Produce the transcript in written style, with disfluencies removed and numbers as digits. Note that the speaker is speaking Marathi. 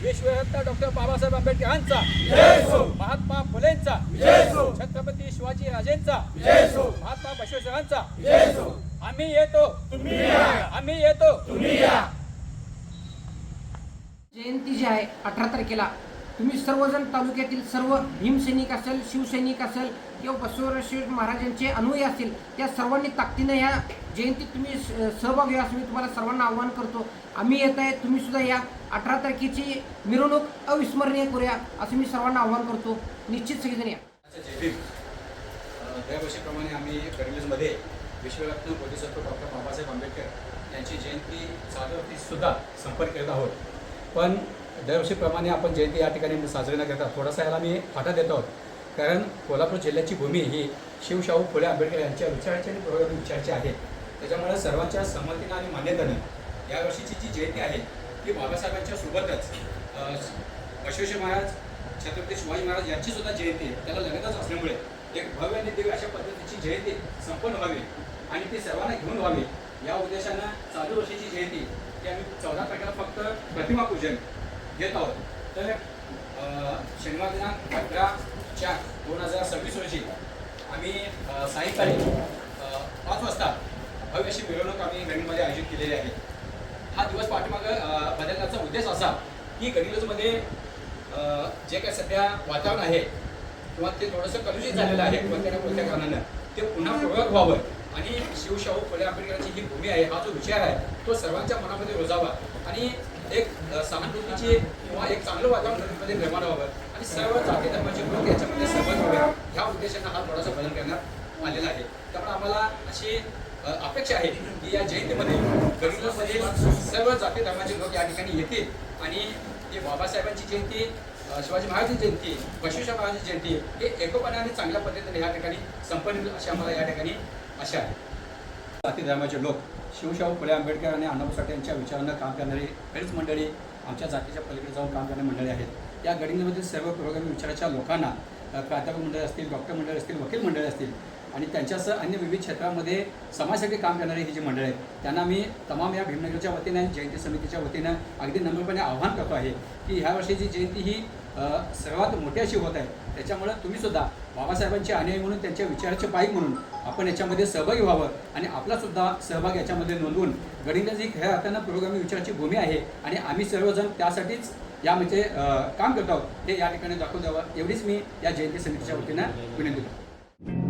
विश्वरत्न डॉक्टर बाबासाहेब आंबेडकरांचा, महात्मा फुलेंचा, छत्रपती शिवाजी राजेंचा, महात्मा बसवेश्वरांचा आम्ही येतो, आम्ही येतो. जयंती जी आहे 18 तारखेला तुम्ही सर्वजण तालुक्यातील सर्व भीमसैनिक असेल, शिवसैनिक असेल किंवा बसवेश्वर महाराजांचे अनुयायी असतील, त्या सर्वांनी ताकदीनं या जयंतीत तुम्ही सहभाग घ्या असं मी तुम्हाला सर्वांना आवाहन करतो. आम्ही येत आहे, तुम्ही सुद्धा या. 18 तारखेची मिरवणूक अविस्मरणीय करूया असं मी सर्वांना आवाहन करतो. निश्चित सगळेजण या. जय भीम. दरवर्षीप्रमाणे आम्ही गडहिंग्लजमध्ये विश्वरत्न बोधिसत्व डॉक्टर बाबासाहेब आंबेडकर यांची जयंती साजरी सुद्धा संपन्न करत आहोत. पण दरवर्षीप्रमाणे आपण जयंती या ठिकाणी साजरी न करता थोडासा याला मी फाटा देत आहोत. कारण कोल्हापूर जिल्ह्याची भूमी ही शिवशाहू फुले आंबेडकर यांच्या विचाराची आणि पुरोगामी विचाराची आहे. त्याच्यामुळे सर्वांच्या संमतीनं आणि मान्यतेनं यावर्षीची जी जयंती आहे ती बाबासाहेबांच्या सोबतच बसवेश्वर महाराज, छत्रपती शिवाजी महाराज यांची सुद्धा जयंती त्याला लगतच असल्यामुळे एक भव्य आणि दिव्य अशा पद्धतीची जयंती संपन्न व्हावी आणि ती सर्वांना घेऊन व्हावी या उद्देशानं चालू वर्षाची जयंती की आम्ही 14 तारखेला फक्त प्रतिमा पूजन घेत आहोत. तर शनिवार दिनांक 18/4/2026 रोजी आम्ही सायंकाळी 5 वाजता भव्य अशी मिरवणूक आम्ही गडहिंग्लजमध्ये आयोजित केलेली आहे. हा दिवस पाठीमागं बदलण्याचा उद्देश असा की गडहिंग्लजमध्ये जे काय सध्या वातावरण आहे किंवा ते थोडंसं कलुषित झालेलं आहे कोणत्या कारणानं ते पुन्हा पूर्वक व्हावं आणि शिवशाहू फुले आंबेडकरांची ही भूमी आहे, हा जो विचार आहे तो सर्वांच्या मनामध्ये रुजावा आणि एक सहानुभूतीची किंवा एक चांगलं वातावरण गडहिंग्लजमध्ये निर्माण व्हावं आणि सर्व जाती धर्माचे लोक याच्यामध्ये सहभागी व्हावे ह्या उद्देशानं हा थोडासा बदल करण्यात आलेला आहे. त्यामुळे आम्हाला अशी अपेक्षा आहे की या जयंतीमध्ये गडहिंग्लजमध्ये सर्व जाती धर्माचे लोक या ठिकाणी येतील आणि ही बाबासाहेबांची जयंती, शिवाजी महाराजांची जयंती, बसवेश्वर महाराजांची जयंती हे एकोपाने आणि चांगल्या पद्धतीने या ठिकाणी संपन्न होईल अशी आम्हाला या ठिकाणी आशा आहे. जाती धर्माचे लोक शिवशाहू फुले आंबेडकर आणि अण्णाभाऊ साठे यांच्या विचारानं काम करणारी बरीच मंडळी आमच्या जातीच्या पलीकडे जाऊन काम करणारी मंडळी आहेत. या गडहिंग्लजमधील सर्व पुरोगामी विचाराच्या लोकांना प्राध्यापक मंडळी असतील, डॉक्टर मंडळी असतील, वकील मंडळी असतील आणि त्यांच्यासह अन्य विविध क्षेत्रामध्ये समाजासाठी काम करणारी ही जी मंडळी आहेत त्यांना मी तमाम या भीमनगरच्या वतीनं आणि जयंती समितीच्या वतीनं अगदी नम्रपणे आवाहन करतो आहे की ह्या वर्षीची जयंती ही सर्वात मोठी अशी होत आहे. त्याच्यामुळं तुम्हीसुद्धा बाबासाहेबांचे अनुयायी म्हणून त्यांच्या विचाराचे पाईक म्हणून आपण याच्यामध्ये सहभागी व्हावं आणि आपलासुद्धा सहभाग याच्यामध्ये नोंदवून गडहिंग्लज ही खऱ्या अर्थानं पुरोगामी विचाराची भूमी आहे आणि आम्ही सर्वजण त्यासाठीच यामध्ये काम करत आहोत हे या ठिकाणी दाखवून द्यावं एवढीच मी या जयंती समितीच्या वतीनं विनंती करतो.